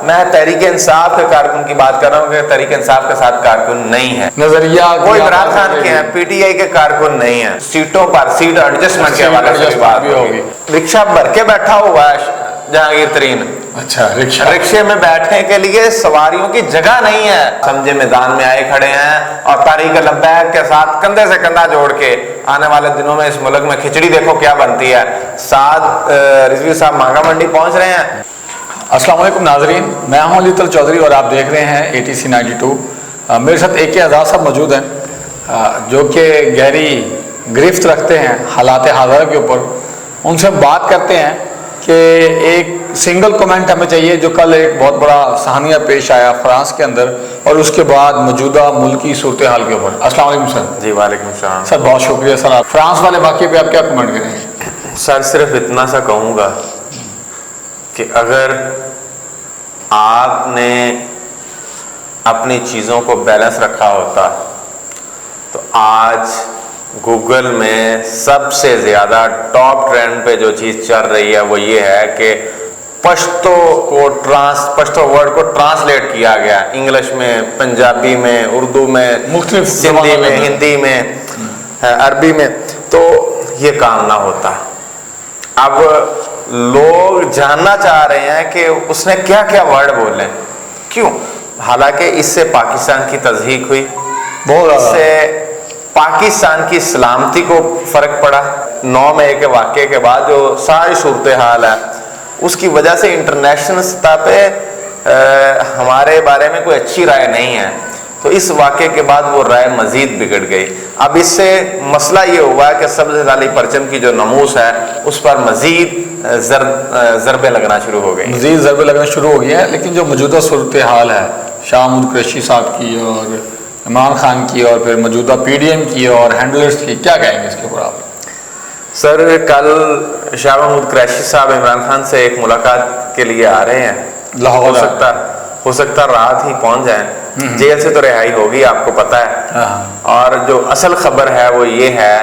میں تحریک انصاف کے کارکن کی بات کر رہا ہوں کہ تحریک انصاف کے ساتھ کارکن نہیں ہے. نظریہ کوئی عمران خان کے ہیں, پی ٹی آئی کے کارکن نہیں ہیں. سیٹوں پر سیٹ ایڈجسٹمنٹ کے حوالے سے بات ہوگی. رکشہ بھر کے بیٹھا ہوا ہے جہانگیر ترین. اچھا, رکشے میں بیٹھنے کے لیے سواریوں کی جگہ نہیں ہے. سمجھے میدان میں آئے کھڑے ہیں اور تحریک لبیک کے ساتھ کندھے سے کندھا جوڑ کے آنے والے دنوں میں اس ملک میں کھچڑی دیکھو کیا بنتی ہے. سعد رضوی صاحب مانگا منڈی پہنچ رہے ہیں. السلام علیکم ناظرین, میں ہوں علی طلعت چودھری اور آپ دیکھ رہے ہیں ATC 92. میرے ساتھ AK آزاد صاحب موجود ہیں جو کہ گہری گرفت رکھتے ہیں حالات حاضرہ کے اوپر. ان سے بات کرتے ہیں کہ ایک سنگل کومنٹ ہمیں چاہیے جو کل ایک بہت بڑا سہانیہ پیش آیا فرانس کے اندر اور اس کے بعد موجودہ ملکی صورتحال کے اوپر. السلام علیکم سر. جی وعلیکم السلام سر, بہت شکریہ سر. فرانس والے واقعے پہ آپ کیا کمنٹ کریں گے؟ سر صرف اتنا سا کہوں گا کہ اگر آپ نے اپنی چیزوں کو بیلنس رکھا ہوتا تو آج گوگل میں سب سے زیادہ ٹاپ ٹرینڈ پہ جو چیز چل رہی ہے وہ یہ ہے کہ پشتو ورڈ کو ٹرانسلیٹ کیا گیا انگلش میں, پنجابی میں, اردو میں, مختلف سندھی میں, ہندی میں, عربی میں. تو یہ کام نہ ہوتا. اب لوگ جاننا چاہ رہے ہیں کہ اس نے کیا کیا ورڈ بولے, کیوں؟ حالانکہ اس سے پاکستان کی تضحیک ہوئی, اس سے پاکستان کی سلامتی کو فرق پڑا. 9 مئی کے واقعے کے بعد جو ساری صورتحال ہے اس کی وجہ سے انٹرنیشنل سطح پہ ہمارے بارے میں کوئی اچھی رائے نہیں ہے. تو اس واقعے کے بعد وہ رائے مزید بگڑ گئی. اب اس سے مسئلہ یہ ہوا کہ سبز ہلالی پرچم کی جو ناموس ہے اس پر مزید ضربیں لگنا شروع ہو گئی. مزید ضربیں لگنا شروع ہو گئی ہیں. لیکن جو موجودہ صورتحال ہے شاہ محمود قریشی صاحب کی اور عمران خان کی اور پھر موجودہ PDM کی اور ہینڈلرز کی, کیا کہیں گے اس کے اوپر آپ؟ سر کل شاہ محمود قریشی صاحب عمران خان سے ایک ملاقات کے لیے آ رہے ہیں. لاہور ہو سکتا رات ہی پہنچ جائیں. جیل سے تو رہائی ہوگی, آپ کو پتا ہے. اور جو اصل خبر ہے وہ یہ ہے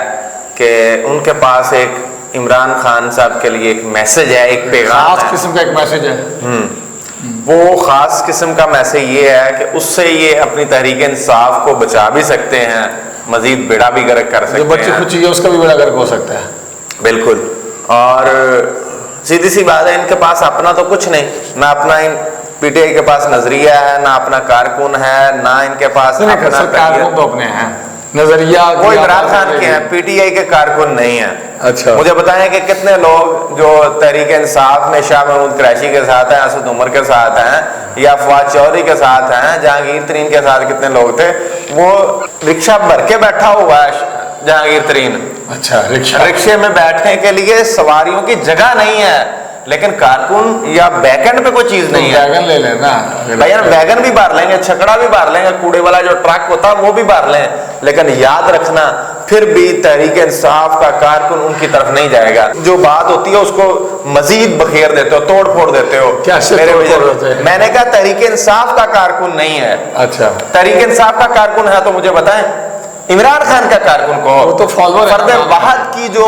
کہ ان کے پاس ایک عمران خان صاحب کے لیے ایک میسج ہے, ایک پیغام, خاص قسم کا ایک میسج ہے. وہ خاص قسم کا میسج یہ ہے کہ اس سے یہ اپنی تحریک انصاف کو بچا بھی سکتے ہیں, مزید بیڑا بھی غرق کر سکتے ہیں. جو بچی کچی ہے اس کا بھی بیڑا غرق ہو سکتا ہے. بالکل. اور سیدھی سی بات ہے, ان کے پاس اپنا تو کچھ نہیں, نہ اپنا پی ٹی آئی کے پاس نظریہ ہے, نہ اپنا کارکن ہے, نہ ان کے پاس کارکن تو اپنے ہیں. نظریہ کوئی عمران خان کے ہیں, پی ٹی آئی کے کارکن نہیں ہیں. اچھا, مجھے بتائیں کہ کتنے لوگ جو تحریک انصاف میں شاہ محمود قریشی کے ساتھ ہیں, اسد عمر کے ساتھ ہیں, یا فواد چودھری کے ساتھ ہیں, جہانگیر ترین کے ساتھ کتنے لوگ تھے. وہ رکشہ بھر کے بیٹھا ہوا ہے جہانگیر ترین. اچھا, رکشے میں بیٹھنے کے لیے سواریوں کی جگہ نہیں ہے, لیکن کارکن یا بیگن پہ کوئی چیز نہیں ہے. بیگن لے لینا بھائی, بیگن بھی بھر لیں گے, چھکڑا بھی بھر لیں گے, کوڑے والا جو ٹرک ہوتا ہے وہ بھی بھر لیں, لیکن یاد رکھنا پھر بھی تحریک انصاف کا کارکن ان کی طرف نہیں جائے گا. جو بات ہوتی ہے اس کو مزید بخیر دیتے ہو, توڑ پھوڑ دیتے ہو. میں نے کہا تحریک انصاف کا کارکن نہیں ہے. اچھا, تحریک انصاف کا کارکن ہے تو مجھے بتائیں عمران خان کا کارکن کو. وہ تو فالوور فرد واحد کی جو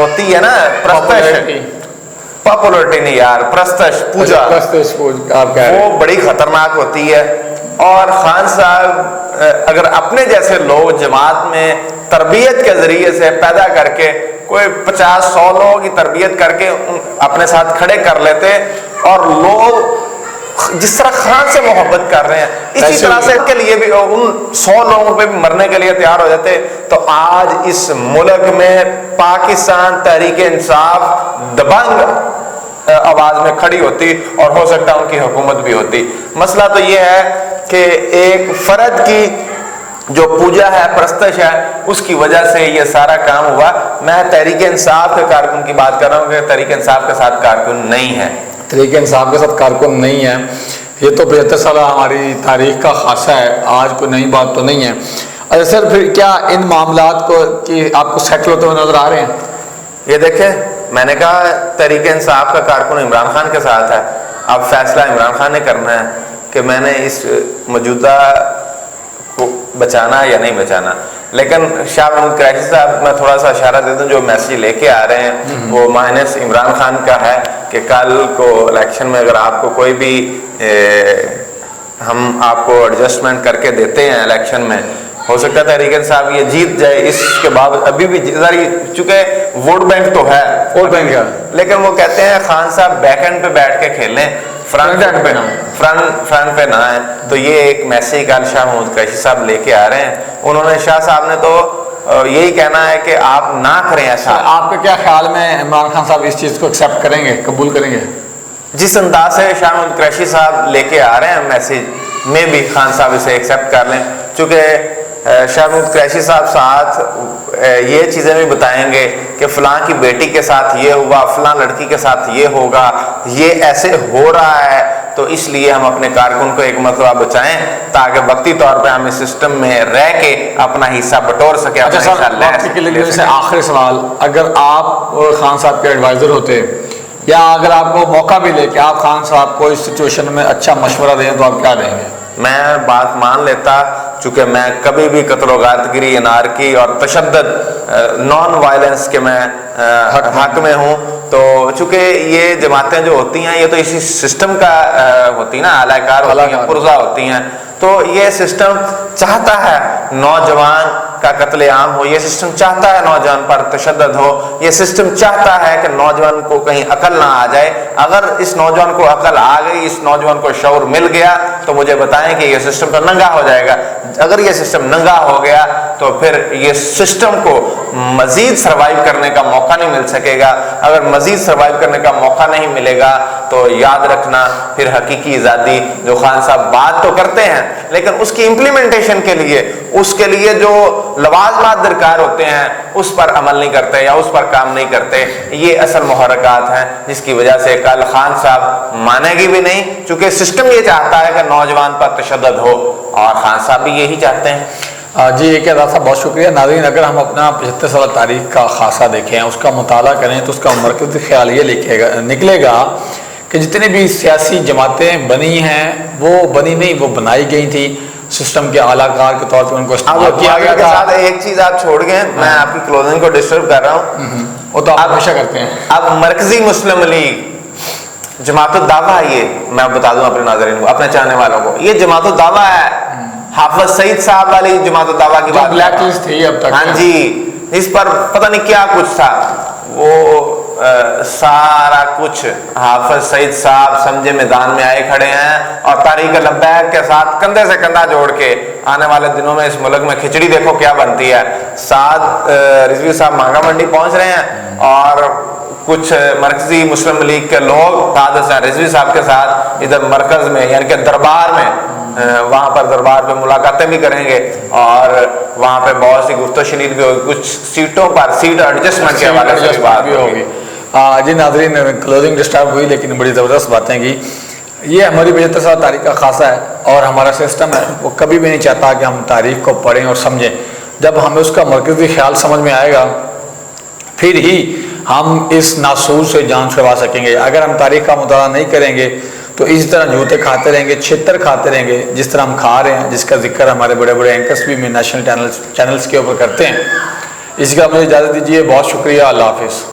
ہوتی ہے نا پاپولرٹی نہیں یار, پرستش پوجا, وہ بڑی خطرناک ہوتی ہے. اور خان صاحب اگر اپنے جیسے لوگ جماعت میں تربیت کے ذریعے سے پیدا کر کے کوئی 50-100 لوگوں کی تربیت کر کے اپنے ساتھ کھڑے کر لیتے, اور لوگ جس طرح خان سے محبت کر رہے ہیں اسی طرح سے کے لیے بھی ان 100 لوگوں پہ بھی مرنے کے لیے تیار ہو جاتے, تو آج اس ملک میں پاکستان تحریک انصاف دبنگ آواز میں کھڑی ہوتی اور ہو سکتا ہے ان کی حکومت بھی ہوتی. مسئلہ تو یہ ہے کہ ایک فرد کی جو پوجا ہے, پرستش ہے, اس کی وجہ سے یہ سارا کام ہوا. میں تحریک انصاف کے کارکن کی بات کر رہا ہوں کہ تحریک انصاف کے ساتھ کارکن نہیں ہے. تحریک انصاف کے ساتھ کارکن نہیں ہے, یہ تو 75 سالہ ہماری تاریخ کا خاصہ ہے, آج کوئی نئی بات تو نہیں ہے. اچھا سر, پھر کیا ان معاملات کو کہ آپ کو سیٹل ہوتے ہوئے نظر آ رہے ہیں؟ یہ دیکھیں, میں نے کہا تحریک انصاف کا کارکن عمران خان کے ساتھ ہے. اب فیصلہ عمران خان نے کرنا ہے کہ میں نے اس موجودہ کو بچانا یا نہیں بچانا. لیکن شاہ محمود قریشی صاحب, میں تھوڑا سا اشارہ دے دوں, جو میسج لے کے آ رہے ہیں وہ مائنس عمران خان کا ہے. کہ کل کو الیکشن میں اگر آپ کو کوئی بھی ہم آپ کو ایڈجسٹمنٹ کر کے دیتے ہیں الیکشن میں، ہو سکتا ہے تحریک انصاف یہ جیت جائے، اس کے بعد ابھی بھی چونکہ ووٹ بینک تو ہے، ووٹ بینک ہے، لیکن وہ کہتے ہیں خان صاحب بیک اینڈ پہ بیٹھ کے کھیلیں، فرنٹ پہ نہ آئیں. تو یہ ایک میسیج کل شاہ محمود قریشی صاحب لے کے آ رہے ہیں. انہوں نے شاہ صاحب نے تو یہی کہنا ہے کہ آپ نہ کریں ایسا. آپ کے کیا خیال میں عمران خان صاحب اس چیز کو ایکسیپٹ کریں گے، قبول کریں گے؟ جس انداز سے شاہ محمود قریشی صاحب لے کے آ رہے ہیں میسیج، میں بھی خان صاحب اسے ایکسیپٹ کر لیں. چونکہ شاہ محمود قریشی صاحب ساتھ یہ چیزیں بھی بتائیں گے کہ فلاں کی بیٹی کے ساتھ یہ ہوا، فلاں لڑکی کے ساتھ یہ ہوگا، یہ ایسے ہو رہا ہے، تو اس لیے ہم اپنے کارکن کو ایک مرتبہ بچائیں تاکہ وقتی طور پہ ہم اس سسٹم میں رہ کے اپنا حصہ بٹور سکیں. اچھا سر، آخری سوال، اگر آپ خان صاحب کے ایڈوائزر ہوتے یا اگر آپ کو موقع بھی لے کہ آپ خان صاحب کو اس سچویشن میں اچھا مشورہ دیں تو آپ کیا دیں گے؟ میں بات مان لیتا، چونکہ میں کبھی بھی قتل و غارت گری، انارکی اور تشدد، نان وائلنس کے میں حق میں ہوں. تو چونکہ یہ جماعتیں جو ہوتی ہیں یہ تو اسی سسٹم کا ہوتی ہیں نا، اعلی کار ہوتی ہیں، پرزہ ہوتی ہیں. تو یہ سسٹم چاہتا ہے نوجوان کا قتل عام ہو، یہ سسٹم چاہتا ہے نوجوان پر تشدد ہو، یہ سسٹم چاہتا ہے کہ نوجوان کو کہیں عقل نہ آ جائے. اگر اس نوجوان کو عقل آ گئی، اس نوجوان کو شعور مل گیا تو مجھے بتائیں کہ یہ سسٹم تو ننگا ہو جائے گا. اگر یہ سسٹم ننگا ہو گیا تو پھر یہ سسٹم کو مزید سروائیو کرنے کا موقع نہیں مل سکے گا. اگر مزید سروائیو کرنے کا موقع نہیں ملے گا تو یاد رکھنا پھر حقیقی آزادی جو خان صاحب بات تو کرتے ہیں لیکن اس کی امپلیمنٹیشن کے لیے، اس کے لیے جو لوازمات درکار ہوتے ہیں اس پر عمل نہیں کرتے یا اس پر کام نہیں کرتے. یہ اصل محرکات ہیں جس کی وجہ سے کل خان صاحب مانے گی بھی نہیں، چونکہ سسٹم یہ چاہتا ہے کہ نوجوان پر تشدد ہو اور خان صاحب بھی یہی چاہتے ہیں. جی ایک ادا صاحب بہت شکریہ. ناظرین، اگر ہم اپنا 75 سالہ تاریخ کا خاصہ دیکھیں، اس کا مطالعہ کریں تو اس کا مرکزی خیال یہ نکلے گا کہ جتنی بھی سیاسی جماعتیں بنی ہیں وہ بنی نہیں، وہ بنائی گئی تھی سسٹم کے اعلیٰ کار کے طور پر ان کو استعمال کیا گیا تھا. ایک چیز آپ چھوڑ گئے، میں آپ کی کلوزنگ کو ڈسٹرب کر رہا ہوں. وہ تو آپ ہمیشہ کرتے ہیں. اب مرکزی مسلم لیگ جماعت الدعویٰ، یہ میں بتا دوں اپنے ناظرین کو، اپنے چاہنے والوں کو، یہ جماعت الدعویٰ ہے. حافظ سعید صاحب والی جماعت الدعویٰ کی بات، بلیک لسٹ تھی اب تک. ہاں جی، اس پر پتہ نہیں کیا کچھ تھا، وہ سارا کچھ حافظ سعید صاحب سمجھے میدان میں آئے کھڑے ہیں اور تحریک لبیک کے ساتھ کندھے سے کندھا جوڑ کے آنے والے دنوں میں اس ملک میں کھچڑی دیکھو کیا بنتی ہے. سعد رضوی صاحب مانگا منڈی پہنچ رہے ہیں اور کچھ مرکزی مسلم لیگ کے لوگ سعد حسین رضوی صاحب کے ساتھ ادھر مرکز میں یعنی کہ دربار میں، وہاں پر دربار پہ ملاقاتیں بھی کریں گے اور وہاں پہ بہت سی گفت و شنید بھی ہوگی، کچھ سیٹوں پر سیٹ ایڈجسٹمنٹ کے حوالے سے بھی بات بھی ہوگی. جی ناظرین، کلوزنگ ڈسٹرب ہوئی لیکن بڑی زبردست باتیں کی. یہ ہماری 75 سالہ تاریخ کا خاصہ ہے اور ہمارا سسٹم ہے وہ کبھی بھی نہیں چاہتا کہ ہم تاریخ کو پڑھیں اور سمجھیں. جب ہمیں اس کا مرکزی خیال سمجھ میں آئے گا پھر ہی ہم اس ناسور سے جان چھڑوا سکیں گے. اگر ہم تاریخ کا مطالعہ نہیں کریں گے تو اسی طرح جوتے کھاتے رہیں گے، چھتر کھاتے رہیں گے جس طرح ہم کھا رہے ہیں، جس کا ذکر ہمارے بڑے بڑے اینکرس بھی نیشنل چینلز کے اوپر کرتے ہیں. اس کا مجھے اجازت دیجیے. بہت شکریہ. اللہ حافظ.